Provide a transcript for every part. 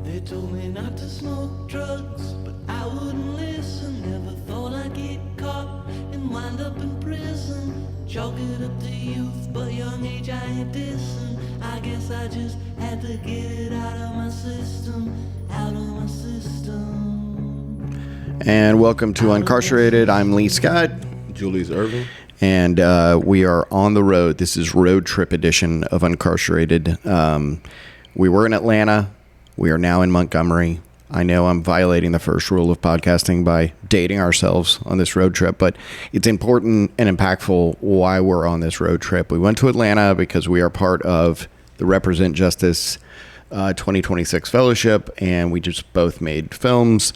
They told me not to smoke drugs, but I wouldn't listen. Never thought I'd get caught and wind up in prison. Chalk it up to youth, but young age I ain't dissing. I guess I just had to get it out of my system, out of my system. And welcome to Uncarcerated. I'm Lee Scott. Julius Irving. And we are on the road. This is road trip edition of Uncarcerated. We were in Atlanta. We are now in Montgomery. I know I'm violating the first rule of podcasting by dating ourselves on this road trip, but it's important and impactful why we're on this road trip. We went to Atlanta because we are part of the Represent Justice 2026 Fellowship, and we just both made films,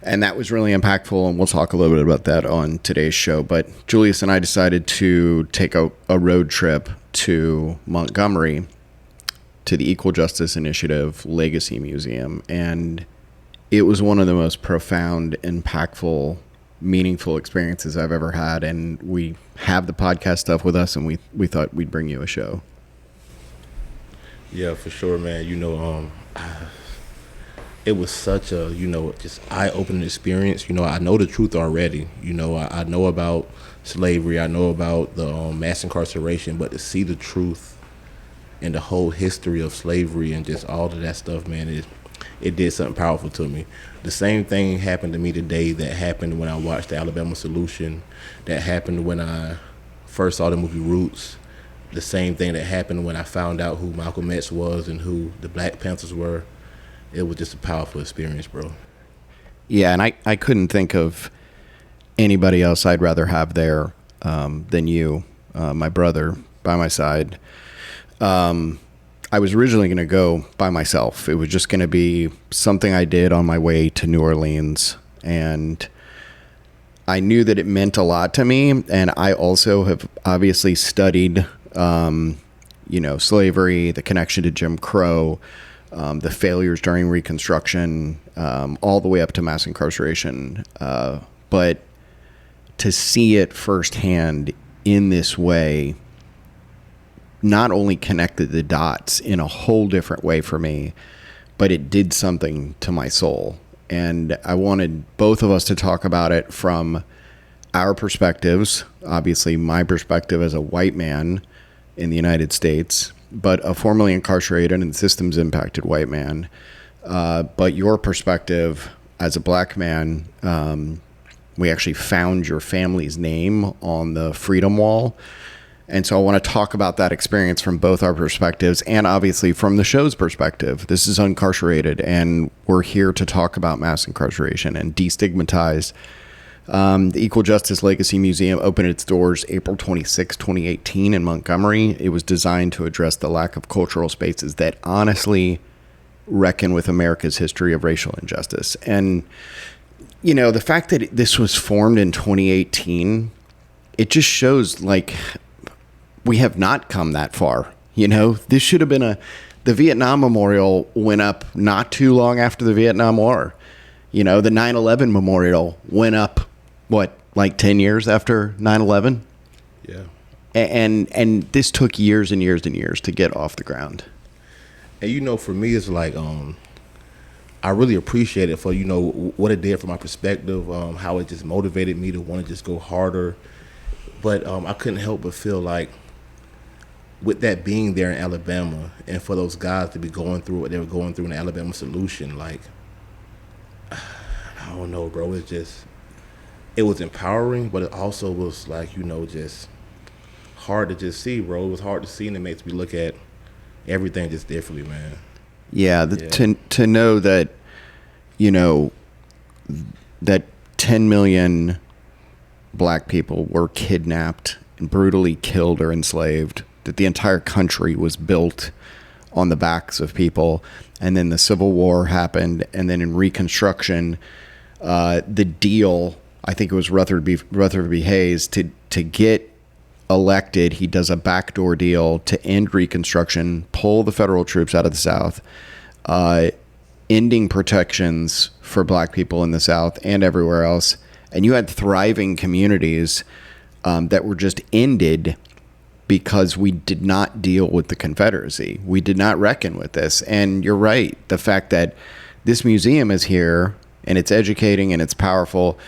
and that was really impactful, and we'll talk a little bit about that on today's show. But Julius and I decided to take a road trip to Montgomery, to the Equal Justice Initiative Legacy Museum, and it was one of the most profound, impactful, meaningful experiences I've ever had. And we have the podcast stuff with us, and we thought we'd bring you a show. Yeah, for sure, man. It was such a, just eye-opening experience. I know the truth already. I know about slavery. I know about the mass incarceration, but to see the truth and the whole history of slavery and just all of that stuff, man, it did something powerful to me. The same thing happened to me today that happened when I watched the Alabama Solution, that happened when I first saw the movie Roots, the same thing that happened when I found out who Malcolm X was and who the Black Panthers were. It was just a powerful experience, bro. Yeah, and I couldn't think of anybody else I'd rather have there than you, my brother, by my side. I was originally going to go by myself. It was just going to be something I did on my way to New Orleans. And I knew that it meant a lot to me. And I also have obviously studied, slavery, the connection to Jim Crowe, the failures during Reconstruction, all the way up to mass incarceration. But to see it firsthand in this way not only connected the dots in a whole different way for me, but it did something to my soul. And I wanted both of us to talk about it from our perspectives. Obviously, my perspective as a white man in the United States, but a formerly incarcerated and systems impacted white man. But your perspective as a black man, we actually found your family's name on the Freedom Wall. And so I want to talk about that experience from both our perspectives and obviously from the show's perspective. This is Uncarcerated, and we're here to talk about mass incarceration and destigmatize. The Equal Justice Legacy Museum opened its doors April 26, 2018 in Montgomery. It was designed to address the lack of cultural spaces that honestly reckon with America's history of racial injustice. And, the fact that this was formed in 2018, it just shows we have not come that far. This should have been the Vietnam Memorial went up not too long after the Vietnam War. The 9/11 Memorial went up, 10 years after 9/11? Yeah. And this took years and years and years to get off the ground. And, for me, it's I really appreciate it for, what it did from my perspective, how it just motivated me to want to just go harder. But I couldn't help but feel like, with that being there in Alabama, and for those guys to be going through what they were going through in the Alabama Solution, I don't know, bro. It was empowering, but it also was just hard to just see, bro. It was hard to see, and it makes me look at everything just differently, man. Yeah, to know that, that 10 million black people were kidnapped and brutally killed or enslaved, that the entire country was built on the backs of people. And then the Civil War happened. And then in Reconstruction, the deal, I think it was Rutherford B. Hayes, to get elected, he does a backdoor deal to end Reconstruction, pull the federal troops out of the South, ending protections for black people in the South and everywhere else. And you had thriving communities that were just ended because we did not deal with the Confederacy. We did not reckon with this. And you're right. The fact that this museum is here and it's educating and it's powerful,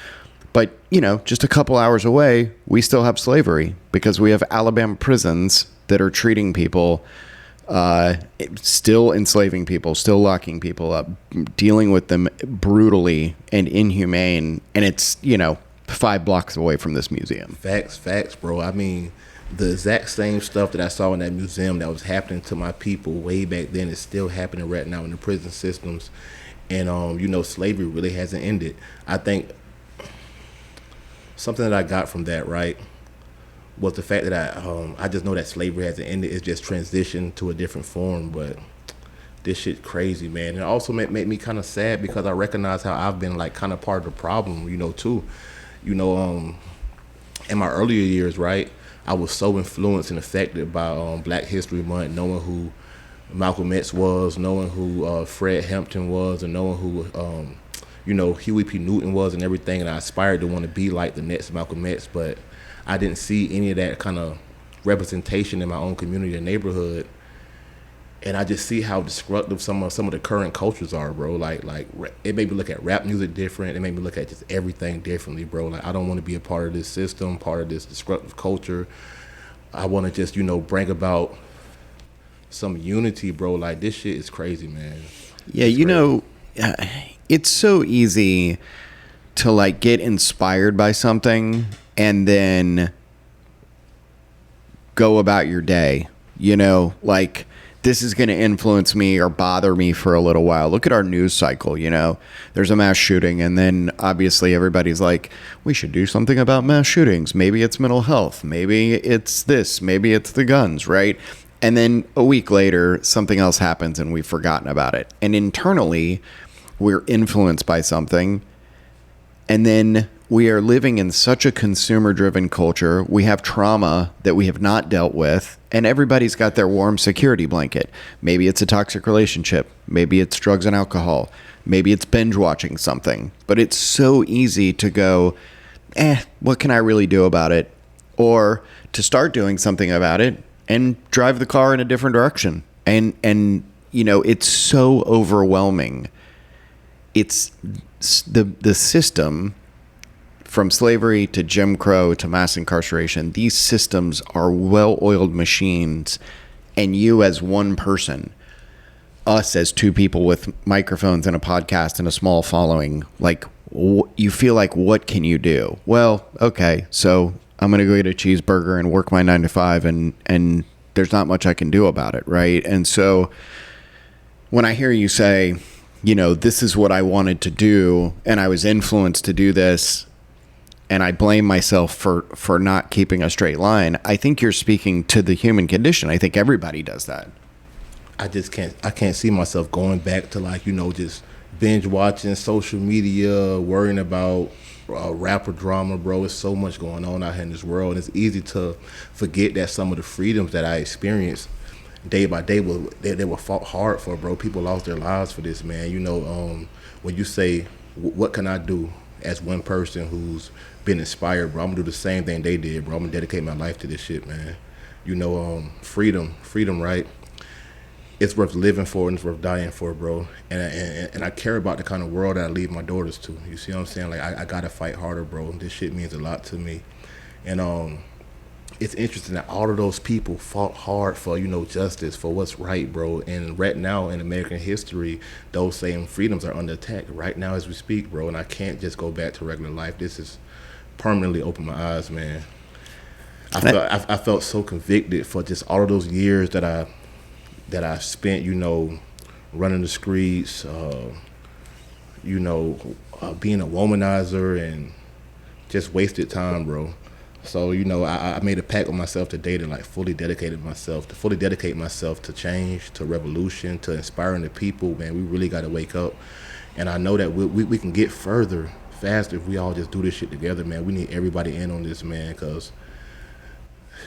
but, you know, just a couple hours away, we still have slavery because we have Alabama prisons that are treating people, still enslaving people, still locking people up, dealing with them brutally and inhumane. And it's, you know, 5 blocks away from this museum. Facts, bro. I mean, the exact same stuff that I saw in that museum that was happening to my people way back then is still happening right now in the prison systems. And, you know, slavery really hasn't ended. I think something that I got from that, right, was the fact that I just know that slavery hasn't ended. It's just transitioned to a different form. But this shit crazy, man. And it also made me kind of sad because I recognize how I've been, like, kind of part of the problem, you know, too. You know, in my earlier years, right, I was so influenced and affected by Black History Month, knowing who Malcolm X was, knowing who Fred Hampton was, and knowing who, you know, Huey P. Newton was and everything. And I aspired to want to be like the next Malcolm X, but I didn't see any of that kind of representation in my own community and neighborhood. And I just see how destructive some of the current cultures are, bro. Like it made me look at rap music different. It made me look at just everything differently, bro. Like, I don't want to be a part of this system, part of this destructive culture. I want to just, you know, bring about some unity, bro. Like, this shit is crazy, man. Yeah, it's you crazy. know, it's so easy to, like, get inspired by something and then go about your day, you know, like, this is going to influence me or bother me for a little while. Look at our news cycle, you know. There's a mass shooting, and then obviously everybody's like, we should do something about mass shootings. Maybe it's mental health. Maybe it's this. Maybe it's the guns, right? And then a week later, something else happens and we've forgotten about it. And internally, we're influenced by something. And then we are living in such a consumer-driven culture. We have trauma that we have not dealt with, and everybody's got their warm security blanket. Maybe it's a toxic relationship. Maybe it's drugs and alcohol. Maybe it's binge watching something. But it's so easy to go, what can I really do about it? Or to start doing something about it and drive the car in a different direction. And you know, it's so overwhelming. It's the system, from slavery to Jim Crowe to mass incarceration. These systems are well-oiled machines, and you as one person, us as 2 people with microphones and a podcast and a small following, like, you feel like, what can you do? Well, okay, so I'm going to go get a cheeseburger and work my 9 to 5, and there's not much I can do about it, right? And so when I hear you say, you know, this is what I wanted to do, and I was influenced to do this, and I blame myself for not keeping a straight line, I think you're speaking to the human condition. I think everybody does that. I can't see myself going back to, like, you know, just binge watching social media, worrying about rapper drama, bro. There's so much going on out here in this world, and it's easy to forget that some of the freedoms that I experienced day by day they were fought hard for, bro. People lost their lives for this, man. You know, when you say, what can I do as one person who's been inspired, bro? I'm gonna do the same thing they did, bro. I'm gonna dedicate my life to this shit, man. You know, freedom, right? It's worth living for and it's worth dying for, bro. And I care about the kind of world that I leave my daughters to. You see what I'm saying? Like, I gotta fight harder, bro. This shit means a lot to me. And it's interesting that all of those people fought hard for, you know, justice, for what's right, bro. And right now in American history, those same freedoms are under attack right now as we speak, bro. And I can't just go back to regular life. This has permanently opened my eyes, man. I felt so convicted for just all of those years that I spent, you know, running the streets, you know, being a womanizer, and just wasted time, bro. So, you know, I made a pact with myself today to, like, fully dedicate myself to change, to revolution, to inspiring the people. Man, we really got to wake up. And I know that we can get further faster if we all just do this shit together, man. We need everybody in on this, man, because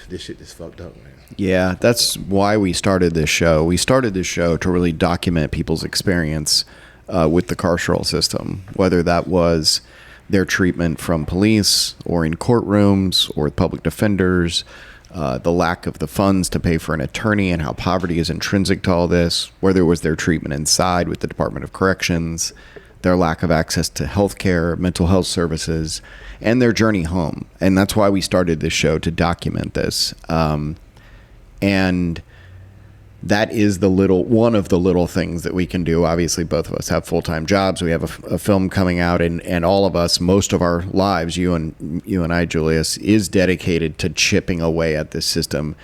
this shit is fucked up, man. Yeah, that's why we started this show. We started this show to really document people's experience with the carceral system, whether that was their treatment from police or in courtrooms or with public defenders, the lack of the funds to pay for an attorney and how poverty is intrinsic to all this, whether it was their treatment inside with the Department of Corrections, their lack of access to health care, mental health services, and their journey home. And that's why we started this show, to document this. And that is one of the little things that we can do. Obviously, both of us have full-time jobs. We have a film coming out, and all of us, most of our lives, you and I, Julius, is dedicated to chipping away at this system.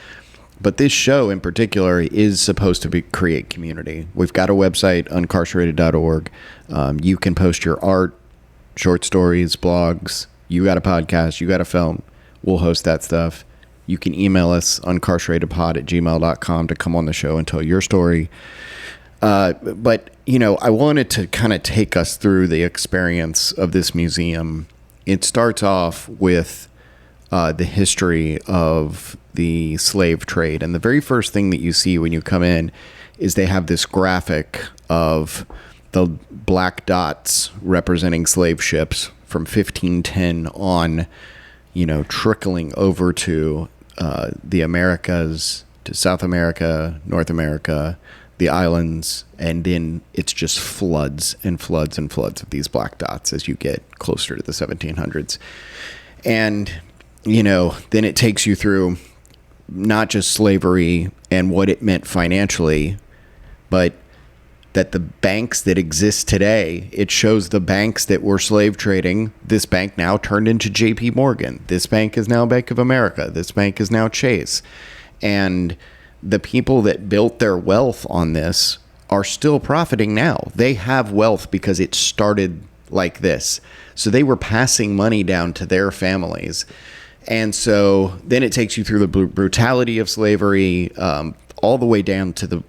But this show in particular is supposed to create community. We've got a website, uncarcerated.org. You can post your art, short stories, blogs. You got a podcast, you got a film. We'll host that stuff. You can email us, uncarceratedpod@gmail.com, to come on the show and tell your story. But, I wanted to kind of take us through the experience of this museum. It starts off with the history of the slave trade. And the very first thing that you see when you come in is they have this graphic of the black dots representing slave ships from 1510 on, trickling over to the Americas, to South America, North America, the islands, and then it's just floods and floods and floods of these black dots as you get closer to the 1700s. And, then it takes you through not just slavery and what it meant financially, but that the banks that exist today, it shows the banks that were slave trading. This bank now turned into JP Morgan. This bank is now Bank of America. This bank is now Chase. And the people that built their wealth on this are still profiting now. They have wealth because it started like this. So they were passing money down to their families. And so then it takes you through the brutality of slavery, all the way down to the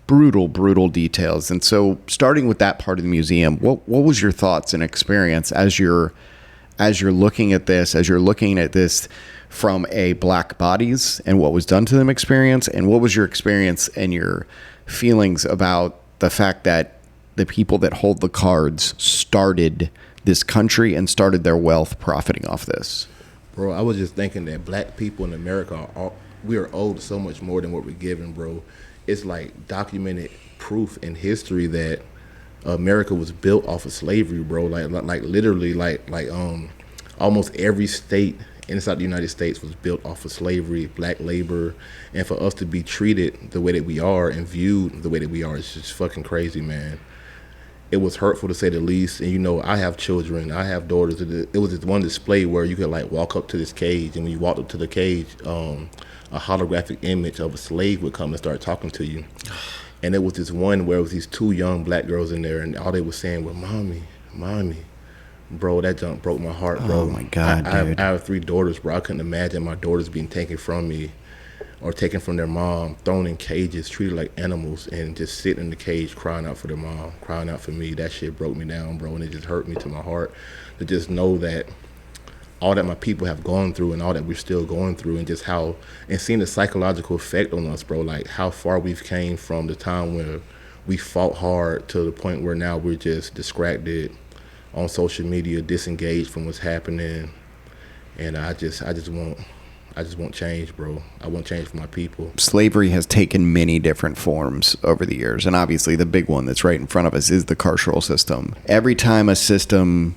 brutal details. And so starting with that part of the museum, what was your thoughts and experience as you're looking at this from a black bodies and what was done to them experience? And what was your experience and your feelings about the fact that the people that hold the cards started this country and started their wealth profiting off this? Bro, I was just thinking that black people in America, we are owed so much more than what we're given, bro. It's like documented proof in history that America was built off of slavery, bro. Like literally, almost every state inside the United States was built off of slavery, black labor, and for us to be treated the way that we are and viewed the way that we are is just fucking crazy, man. It was hurtful to say the least. And I have children, I have daughters. It was this one display where you could walk up to this cage, and when you walked up to the cage, a holographic image of a slave would come and start talking to you. And it was this one where it was these two young black girls in there, and all they were saying was, "Mommy, mommy." Bro, that junk broke my heart, bro. Oh my God, dude. I have 3 daughters, bro. I couldn't imagine my daughters being taken from me or taken from their mom, thrown in cages, treated like animals, and just sitting in the cage crying out for their mom, crying out for me. That shit broke me down, bro, and it just hurt me to my heart to just know that all that my people have gone through and all that we're still going through, and just how, and seeing the psychological effect on us, bro, like how far we've came from the time where we fought hard to the point where now we're just distracted on social media, disengaged from what's happening. And I just want change, bro. I want change for my people. Slavery has taken many different forms over the years, and obviously the big one that's right in front of us is the carceral system. Every time a system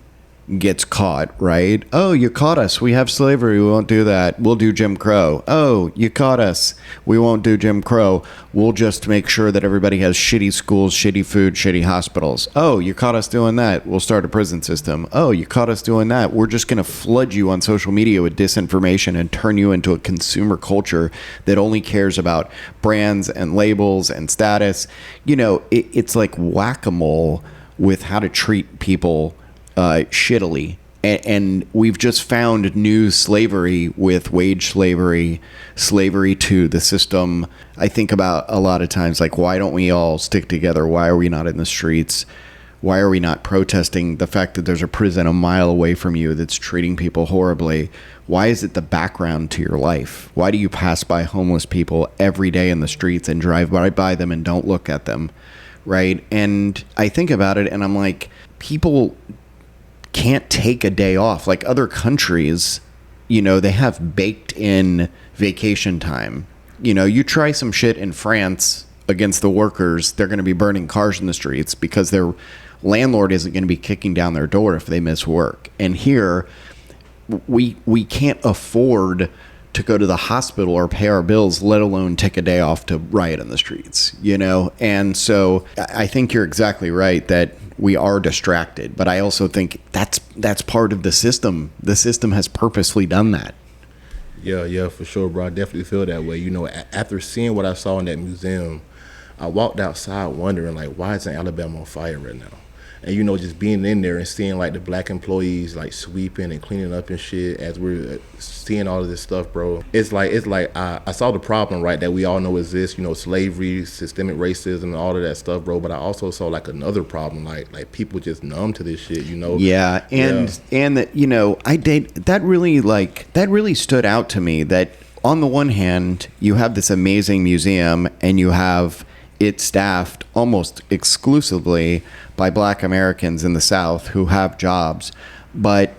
gets caught, right? Oh, you caught us. We have slavery. We won't do that. We'll do Jim Crow. Oh, you caught us. We won't do Jim Crow. We'll just make sure that everybody has shitty schools, shitty food, shitty hospitals. Oh, you caught us doing that. We'll start a prison system. Oh, you caught us doing that. We're just going to flood you on social media with disinformation and turn you into a consumer culture that only cares about brands and labels and status. It's like whack-a-mole with how to treat people shittily. And we've just found new slavery with wage slavery to the system. I think about a lot of times, why don't we all stick together? Why are we not in the streets? Why are we not protesting the fact that there's a prison a mile away from you that's treating people horribly? Why is it the background to your life? Why do you pass by homeless people every day in the streets and drive right by them and don't look at them? Right? And I think about it and I'm like, people can't take a day off. Like other countries they have baked in vacation time. You try some shit in France against the workers, they're going to be burning cars in the streets because their landlord isn't going to be kicking down their door if they miss work. And here, we can't afford to go to the hospital or pay our bills, let alone take a day off to riot in the streets, And so I think you're exactly right that we are distracted, but I also think that's part of the system. The system has purposely done that. Yeah, for sure, bro. I definitely feel that way. After seeing what I saw in that museum, I walked outside wondering, like, why isn't Alabama on fire right now? And, just being in there and seeing, like, the black employees, like, sweeping and cleaning up and shit as we're seeing all of this stuff, bro. It's like I saw the problem, right, that we all know exists, slavery, systemic racism, and all of that stuff, bro. But I also saw, like, another problem, like people just numb to this shit, Yeah, and that, that really stood out to me that on the one hand, you have this amazing museum and you have it staffed almost exclusively by black Americans in the South who have jobs. But,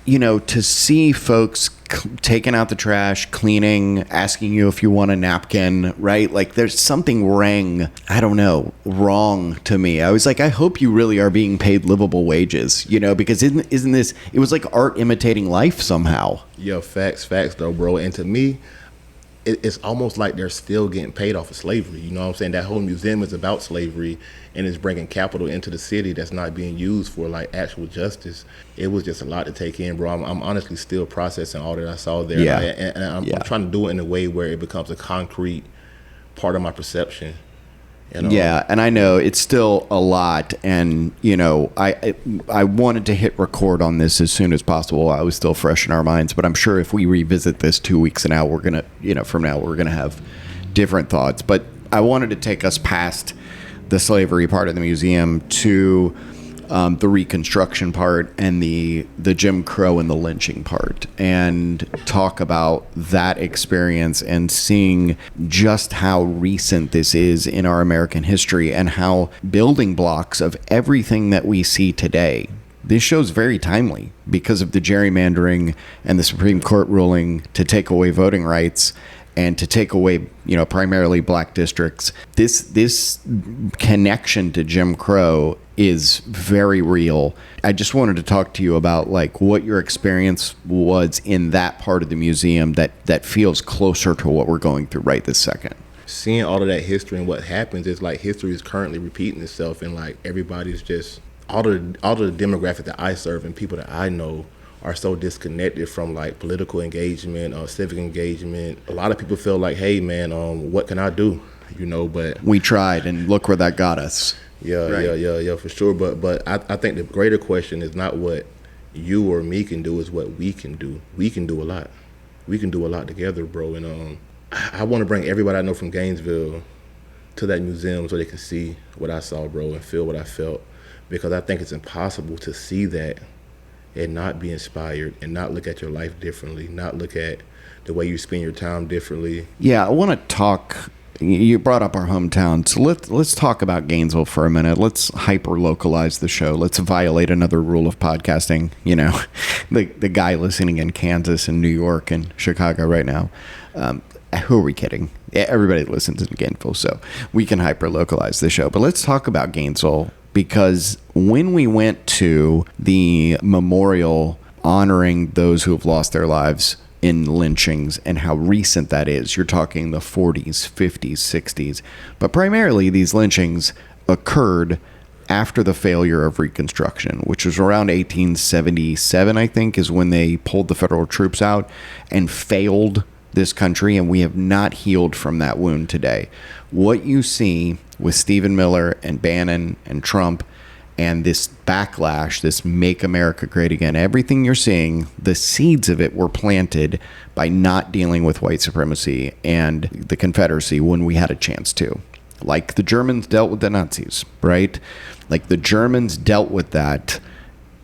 to see folks taking out the trash, cleaning, asking you if you want a napkin, right? Like there's something wrong to me. I was like, I hope you really are being paid livable wages, because isn't this, it was like art imitating life somehow. Yeah, facts though, bro. And to me, it's almost like they're still getting paid off of slavery. You know what I'm saying? That whole museum is about slavery and it's bringing capital into the city that's not being used for like actual justice. It was just a lot to take in, bro. I'm honestly still processing all that I saw there. Yeah. And I'm trying to do it in a way where it becomes a concrete part of my perception. Yeah, and I know it's still a lot, and I wanted to hit record on this as soon as possible. I was still fresh in our minds, but I'm sure if we revisit this 2 weeks from now, we're gonna have different thoughts. But I wanted to take us past the slavery part of the museum to the Reconstruction part and the Jim Crow and the lynching part, and talk about that experience and seeing just how recent this is in our American history and how building blocks of everything that we see today. This show's very timely because of the gerrymandering and the Supreme Court ruling to take away voting rights and to take away, primarily black districts. This connection to Jim Crow is very real. I just wanted to talk to you about like what your experience was in that part of the museum that feels closer to what we're going through right this second. Seeing all of that history and what happens is like history is currently repeating itself, and like everybody's just all the demographic that I serve and people that I know are so disconnected from like political engagement or civic engagement. A lot of people feel like, hey man, what can I do? But we tried and look where that got us. Yeah, right. Yeah, for sure. But I think the greater question is not what you or me can do, is what we can do. We can do a lot. We can do a lot together, bro. And I want to bring everybody I know from Gainesville to that museum so they can see what I saw, bro, and feel what I felt. Because I think it's impossible to see that and not be inspired and not look at your life differently, not look at the way you spend your time differently. Yeah, I want to talk. You brought up our hometown, so let's talk about Gainesville for a minute. Let's hyper localize the show. Let's violate another rule of podcasting. The guy listening in Kansas and New York and Chicago right now. Who are we kidding? Everybody listens in Gainesville, so we can hyper localize the show. But let's talk about Gainesville, because when we went to the memorial honoring those who have lost their lives in lynchings and how recent that is, you're talking the 40s, 50s, 60s, but primarily these lynchings occurred after the failure of Reconstruction, which was around 1877, I think, is when they pulled the federal troops out and failed this country, and we have not healed from that wound today. What you see with Stephen Miller and Bannon and Trump and this backlash, this Make America Great Again, everything you're seeing, the seeds of it were planted by not dealing with white supremacy and the Confederacy when we had a chance to. Like the Germans dealt with the Nazis, right? Like the Germans dealt with that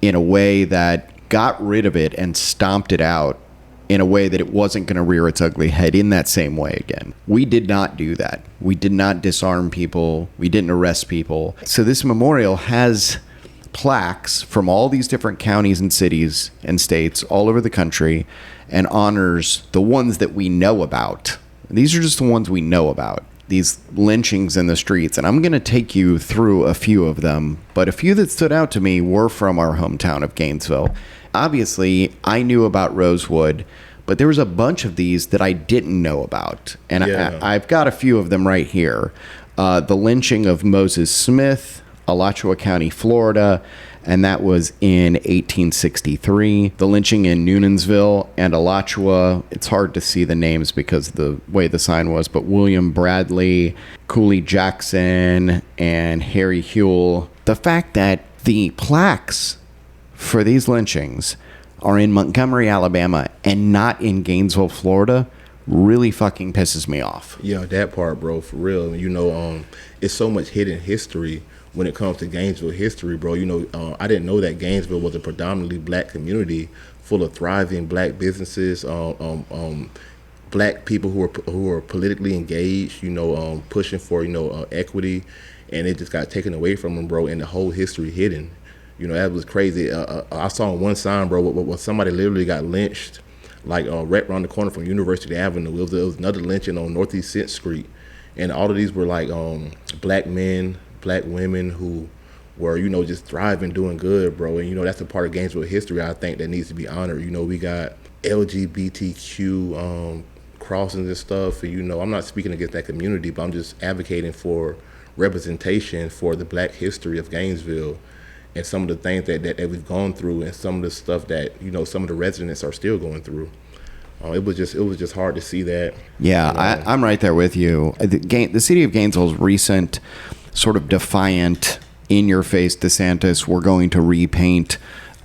in a way that got rid of it and stomped it out in a way that it wasn't going to rear its ugly head in that same way again. We did not do that. We did not disarm people. We didn't arrest people. So this memorial has plaques from all these different counties and cities and states all over the country and honors the ones that we know about. These are just the ones we know about, these lynchings in the streets. And I'm going to take you through a few of them, but a few that stood out to me were from our hometown of Gainesville. Obviously, I knew about Rosewood, but there was a bunch of these that I didn't know about. And I've got a few of them right here. The lynching of Moses Smith, Alachua County, Florida, and that was in 1863. The lynching in Noonanville and Alachua, it's hard to see the names because of the way the sign was, but William Bradley, Cooley Jackson, and Harry Huell. The fact that the plaques for these lynchings are in Montgomery, Alabama, and not in Gainesville, Florida, really fucking pisses me off. Yeah, that part, bro, for real. You know, it's so much hidden history when it comes to Gainesville history, bro. You know, I didn't know that Gainesville was a predominantly black community full of thriving black businesses, black people who are politically engaged, you know, pushing for, you know, equity, and it just got taken away from them, bro, and the whole history hidden. You know, that was crazy. I saw on one sign, bro, where somebody literally got lynched, like right around the corner from University Avenue. It was another lynching on Northeast 6th Street. And all of these were like black men, black women who were, you know, just thriving, doing good, bro. And, you know, that's a part of Gainesville history I think that needs to be honored. You know, we got LGBTQ crossings and stuff. And, you know, I'm not speaking against that community, but I'm just advocating for representation for the black history of Gainesville and some of the things that we've gone through and some of the stuff that, you know, some of the residents are still going through. It was just hard to see that. Yeah, you know. I'm right there with you. The city of Gainesville's recent sort of defiant, in-your-face DeSantis, we're going to repaint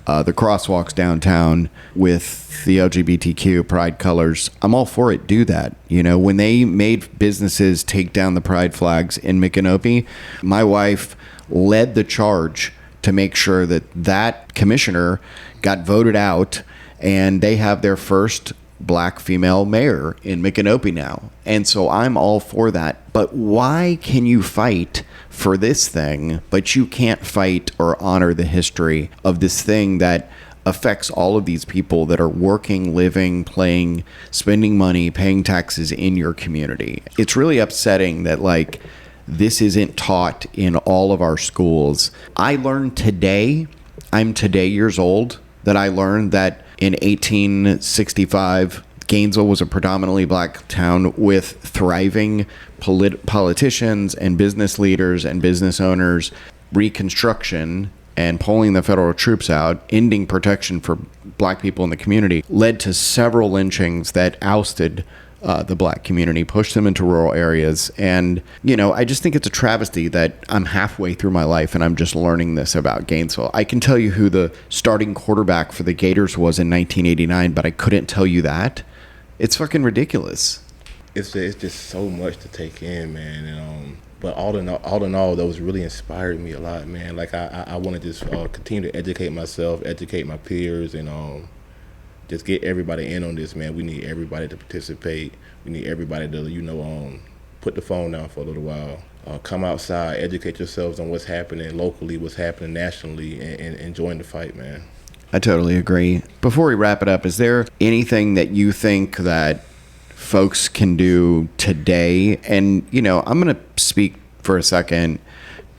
the crosswalks downtown with the LGBTQ pride colors. I'm all for it. Do that. You know, when they made businesses take down the pride flags in Micanopy, my wife led the charge to make sure that commissioner got voted out, and they have their first black female mayor in Micanopy now. And so I'm all for that. But why can you fight for this thing, but you can't fight or honor the history of this thing that affects all of these people that are working, living, playing, spending money, paying taxes in your community? It's really upsetting that, like, this isn't taught in all of our schools. I learned today, I'm today years old, that I learned that in 1865, Gainesville was a predominantly black town with thriving politicians and business leaders and business owners. Reconstruction and pulling the federal troops out, ending protection for black people in the community, led to several lynchings that ousted the black community, pushed them into rural areas. And, you know, I just think it's a travesty that I'm halfway through my life and I'm just learning this about Gainesville. I can tell you who the starting quarterback for the Gators was in 1989, but I couldn't tell you that. It's fucking ridiculous. It's just so much to take in, man. And but all in all, those really inspired me a lot, man. Like I want to just continue to educate myself, educate my peers, and just get everybody in on this, man. We need everybody to participate. We need everybody to, you know, put the phone down for a little while. Come outside, educate yourselves on what's happening locally, what's happening nationally, and join the fight, man. I totally agree. Before we wrap it up, is there anything that you think that folks can do today? And, you know, I'm going to speak for a second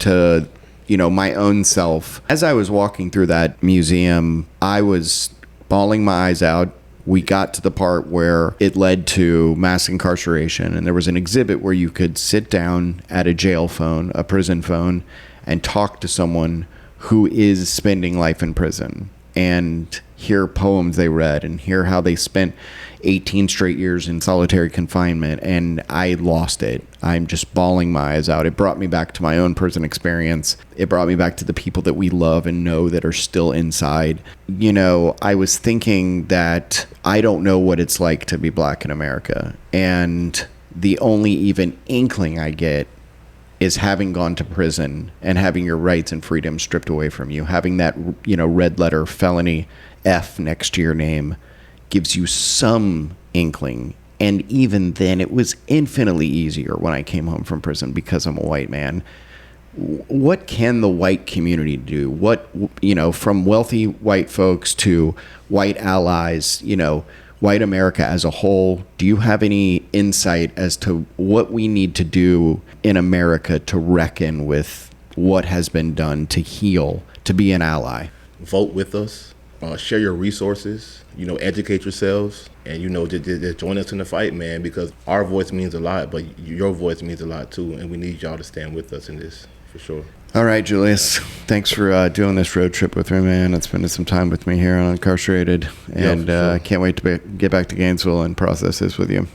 to, you know, my own self. As I was walking through that museum, I was bawling my eyes out. We got to the part where it led to mass incarceration, and there was an exhibit where you could sit down at a jail phone, a prison phone, and talk to someone who is spending life in prison and hear poems they read and hear how they spent 18 straight years in solitary confinement. And I lost it. I'm just bawling my eyes out. It brought me back to my own prison experience. It brought me back to the people that we love and know that are still inside. You know, I was thinking that I don't know what it's like to be black in America. And the only even inkling I get is having gone to prison and having your rights and freedom stripped away from you. Having that, you know, red letter felony F next to your name gives you some inkling. And even then, it was infinitely easier when I came home from prison because I'm a white man. what can the white community do? What, from wealthy white folks to white allies, white America as a whole, do you have any insight as to what we need to do in America to reckon with what has been done to heal, to be an ally? Vote with us, share your resources, educate yourselves, and, just join us in the fight, man, because our voice means a lot, but your voice means a lot too, and we need y'all to stand with us in this, for sure. All right, Julius, thanks for doing this road trip with me, man, and spending some time with me here on Uncarcerated, and sure. Can't wait to get back to Gainesville and process this with you.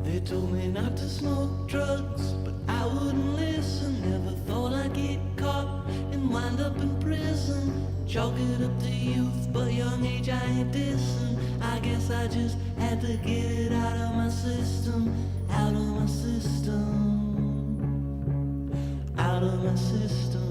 They told me not to smoke drugs, but I wouldn't listen. Never thought I'd get caught and wind up in prison. Chalk it up to youth, but young age I ain't dissing. I guess I just had to get it out of my system, out of my system, out of my system.